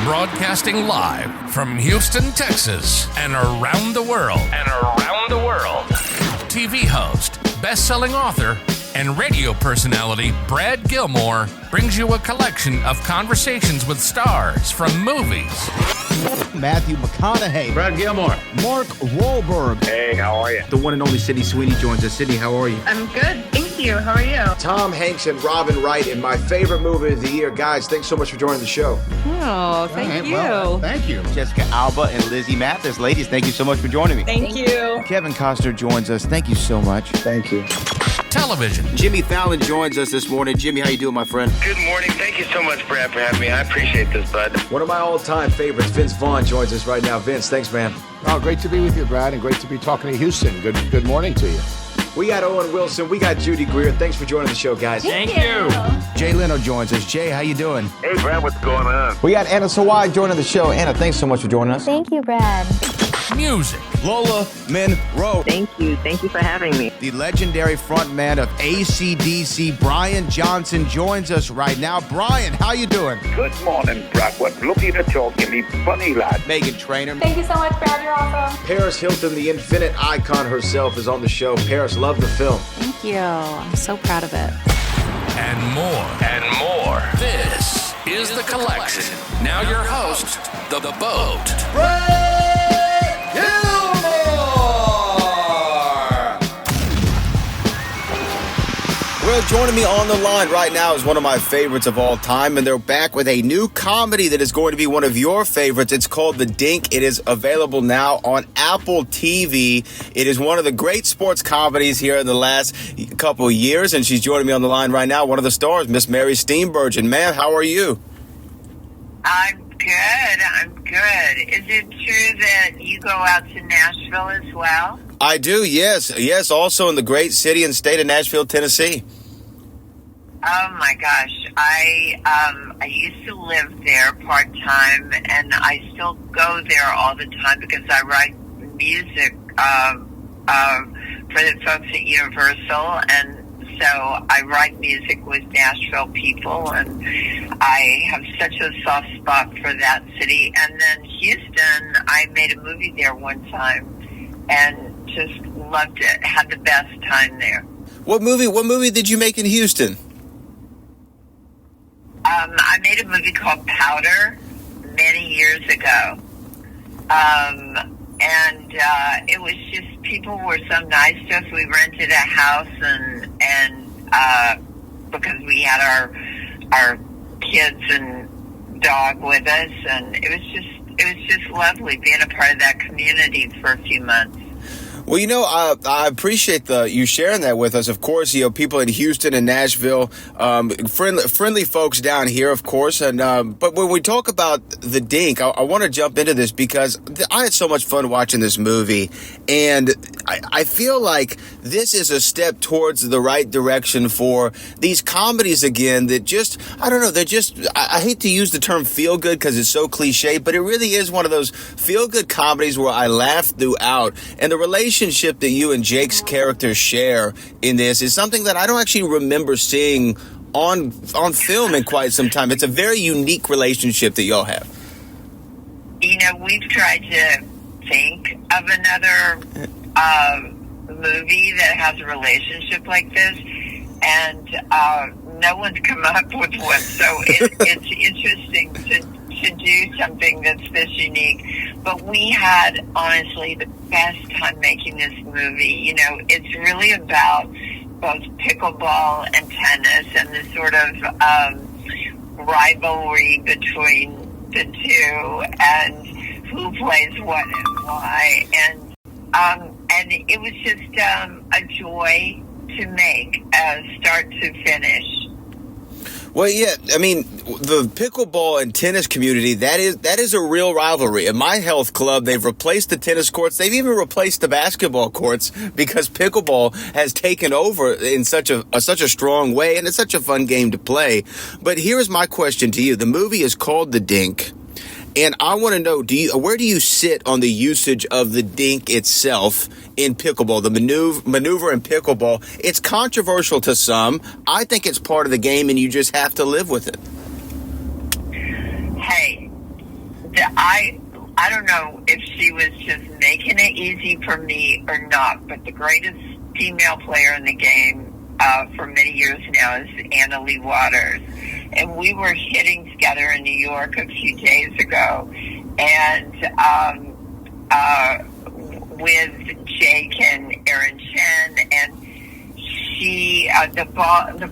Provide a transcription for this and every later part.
Broadcasting live from Houston, Texas, and around the world. TV host, best-selling author, and radio personality Brad Gilmore brings you a collection of conversations with stars from movies. Matthew McConaughey. Brad Gilmore. Mark Wahlberg. Hey, how are you? The one and only Sydney Sweeney joins us. Sydney, how are you? I'm good. Thank you. How are you? Tom Hanks and Robin Wright in my favorite movie of the year. Guys, thanks so much for joining the show. Oh, thank you. Well, thank you. Jessica Alba and Lizzie Mathis. Ladies, thank you so much for joining me. Thank you. Kevin Costner joins us. Thank you so much. Thank you. Television. Jimmy Fallon joins us this morning. Jimmy, how you doing, my friend? Good morning. Thank you so much, Brad, for having me. I appreciate this, bud. One of my all-time favorites, Vince Vaughn, joins us right now. Vince, thanks, man. Oh, great to be with you, Brad, and great to be talking to Houston. Good morning to you. We got Owen Wilson. We got Judy Greer. Thanks for joining the show, guys. Thank you. Jay Leno joins us. Jay, how you doing? Hey, Brad, what's going on? We got Anna Sawai joining the show. Anna, thanks so much for joining us. Thank you, Brad. Music. Lola Monroe. Thank you. Thank you for having me. The legendary frontman of AC/DC, Brian Johnson, joins us right now. Brian, how you doing? Good morning, Brad. What looking to talk to me funny, lad. Megan Trainor. Thank you so much, Brad. You're awesome. Paris Hilton, the infinite icon herself, is on the show. Paris, love the film. Thank you. I'm so proud of it. And more. This is The Collection. Now your host, The Boat. Brad Gilmore! Well, joining me on the line right now is one of my favorites of all time, and they're back with a new comedy that is going to be one of your favorites. It's called The Dink. It is available now on Apple TV. It is one of the great sports comedies here in the last couple of years, and she's joining me on the line right now, one of the stars, Miss Mary Steenburgen. Ma'am, how are you? I'm good. Is it true that you go out to Nashville as well? I do, yes. Yes, also in the great city and state of Nashville, Tennessee. Oh my gosh. I used to live there part-time, and I still go there all the time because I write music for the folks at Universal, and so I write music with Nashville people, and I have such a soft spot for that city. And then Houston, I made a movie there one time and just loved it. Had the best time there. What movie did you make in Houston? I made a movie called Powder many years ago. And it was just, people were so nice to us. We rented a house and because we had our kids and dog with us, and it was just lovely being a part of that community for a few months. Well, I appreciate you sharing that with us. Of course, people in Houston and Nashville, friendly folks down here, of course. And but when we talk about The Dink, I want to jump into this because I had so much fun watching this movie, and I feel like this is a step towards the right direction for these comedies again. That just, I don't know, they're just, I hate to use the term feel good because it's so cliche, but it really is one of those feel good comedies where I laugh throughout, and the relationship that you and Jake's characters share in this is something that I don't actually remember seeing on film in quite some time. It's a very unique relationship that y'all have. We've tried to think of another movie that has a relationship like this, and no one's come up with one. So it's interesting to do something that's this unique. But we had, honestly, the best time making this movie. It's really about both pickleball and tennis and the sort of rivalry between the two and who plays what and why. And it was just a joy to make, start to finish. Well, yeah, I mean, the pickleball and tennis community, that is a real rivalry. In my health club, they've replaced the tennis courts. They've even replaced the basketball courts because pickleball has taken over in such a strong way, and it's such a fun game to play. But here's my question to you. The movie is called The Dink. And I want to know, where do you sit on the usage of the dink itself in pickleball, the maneuver in pickleball? It's controversial to some. I think it's part of the game, and you just have to live with it. I don't know if she was just making it easy for me or not, but the greatest female player in the game for many years now is Anna Lee Waters. And we were hitting together in New York a few days ago, and with Jake and Erin Chen, and she the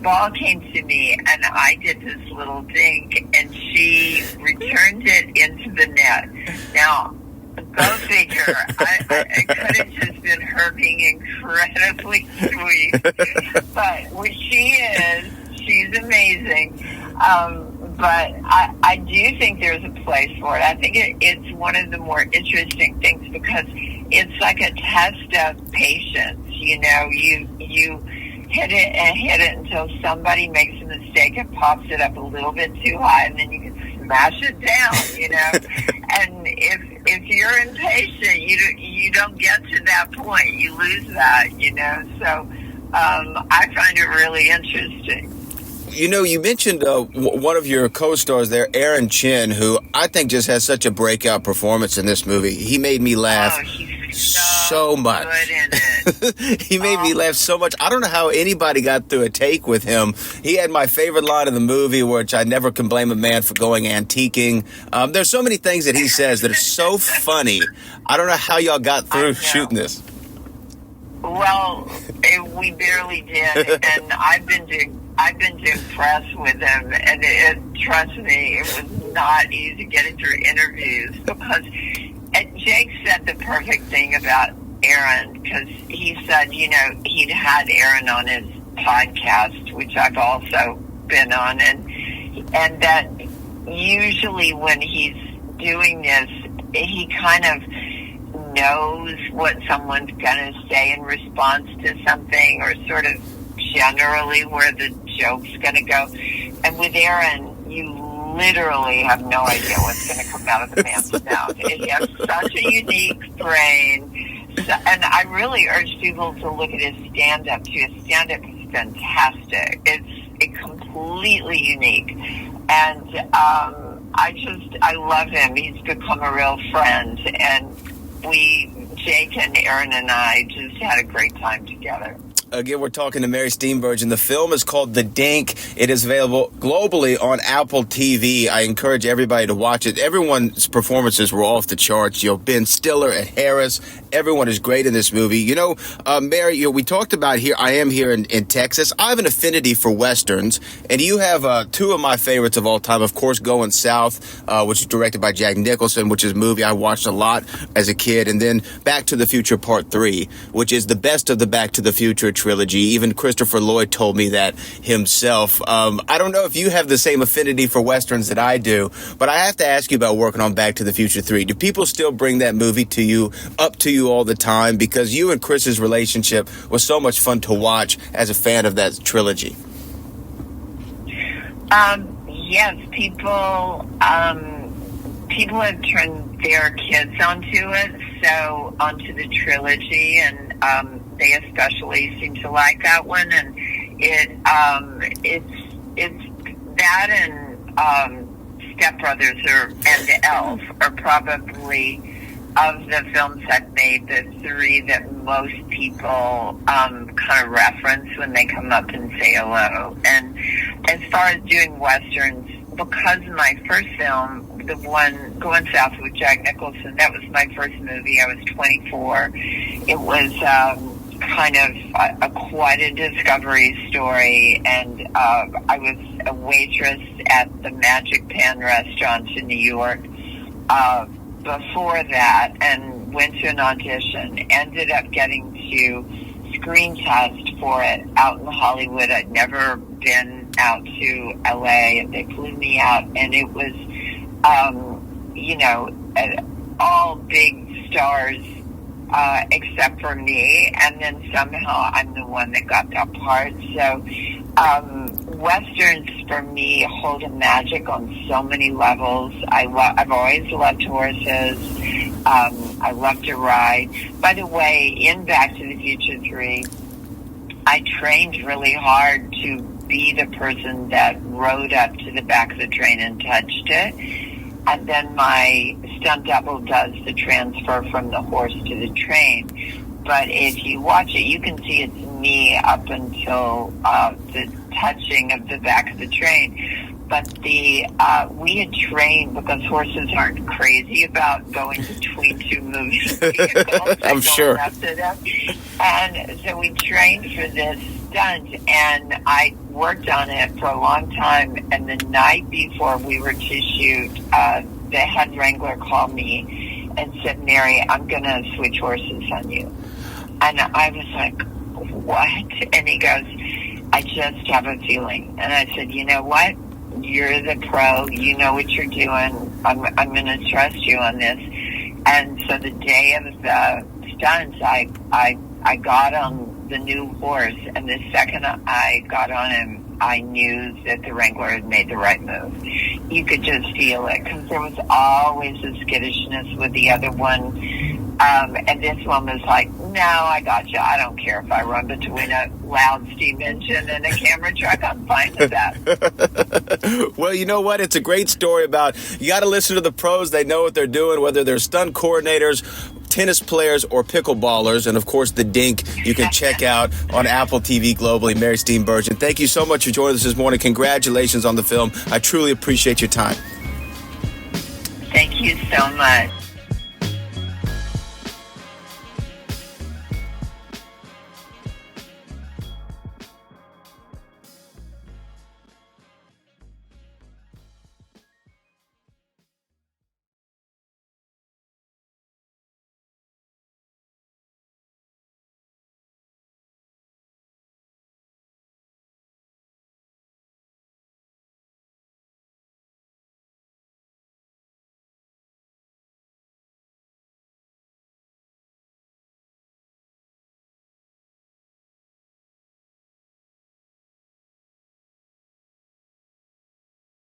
ball came to me, and I did this little dink, and she returned it into the net. Now, go figure. It could have just been her being incredibly sweet, but she's amazing. But I do think there's a place for it. I think it's one of the more interesting things because it's like a test of patience. You know, you hit it and hit it until somebody makes a mistake and pops it up a little bit too high, and then you can smash it down, you know. And if you're impatient, you don't get to that point. You lose that, you know. So I find it really interesting. You know, you mentioned one of your co-stars there, Erin Chen, who I think just has such a breakout performance in this movie. He made me laugh so much. Good in it. He made me laugh so much. I don't know how anybody got through a take with him. He had my favorite line in the movie, which I never can blame a man for going antiquing. There's so many things that he says that are so funny. I don't know how y'all got through shooting this. Well, we barely did, and I've been to press with him, and trust me, it was not easy getting through interviews because Jake said the perfect thing about Erin, because he said, you know, he'd had Erin on his podcast, which I've also been on, and that usually when he's doing this, he kind of knows what someone's going to say in response to something, or sort of generally where the joke's going to go. And with Erin, you literally have no idea what's going to come out of the man's mouth. He has such a unique brain. So, and I really urge people to look at his stand-up, too. His stand-up is fantastic. It's completely unique. And I love him. He's become a real friend. And Jake and Erin and I just had a great time together. Again, we're talking to Mary Steenburgen. The film is called The Dink. It is available globally on Apple TV. I encourage everybody to watch it. Everyone's performances were off the charts. You know, Ben Stiller and Harris. Everyone is great in this movie. You know, Mary, you know, we talked about here, I am here in Texas. I have an affinity for Westerns, and you have two of my favorites of all time. Of course, Going South, which is directed by Jack Nicholson, which is a movie I watched a lot as a kid. And then Back to the Future Part 3, which is the best of the Back to the Future trilogy. Even Christopher Lloyd told me that himself. I don't know if you have the same affinity for Westerns that I do, but I have to ask you about working on Back to the Future 3. Do people still bring that movie up to you all the time? Because you and Chris's relationship was so much fun to watch as a fan of that trilogy. Yes, people have turned their kids onto the trilogy, and they especially seem to like that one, and it's that and Step Brothers and Elf are probably, of the films I've made, the three that most people kind of reference when they come up and say hello. And as far as doing Westerns, because my first film, the one Going South with Jack Nicholson, that was my first movie. I was 24. It was kind of quite a discovery story, and I was a waitress at the Magic Pan restaurant in New York before that, and went to an audition. Ended up getting to screen test for it out in Hollywood. I'd never been out to LA, and they flew me out, and it was all big stars except for me, and then somehow I'm the one that got that part. So Westerns for me hold a magic on so many levels. I've always loved horses. I love to ride. By the way, in Back to the Future 3, I trained really hard to be the person that rode up to the back of the train and touched it. And then my stunt double does the transfer from the horse to the train. But if you watch it, you can see it's me up until the touching of the back of the train. But we had trained, because horses aren't crazy about going between two moving vehicles. I'm sure. And so we trained for this stunt, and I worked on it for a long time. And the night before we were to shoot, the head wrangler called me and said, "Mary, I'm going to switch horses on you." And I was like, "What?" And he goes, "I just have a feeling." And I said, "You know what? You're the pro. You know what you're doing. I'm going to trust you on this." And so the day of the stunts, I got on the new horse, and the second I got on him, I knew that the wrangler had made the right move. You could just feel it, because there was always a skittishness with the other one. And this one was like, "No, I got you. I don't care if I run between a loud steam engine and a camera truck. I'm fine with that." Well, you know what? It's a great story about, you got to listen to the pros. They know what they're doing, whether they're stunt coordinators, tennis players, or pickleballers. And, of course, the Dink you can check out on Apple TV globally. Mary Steenburgen, thank you so much for joining us this morning. Congratulations on the film. I truly appreciate your time. Thank you so much.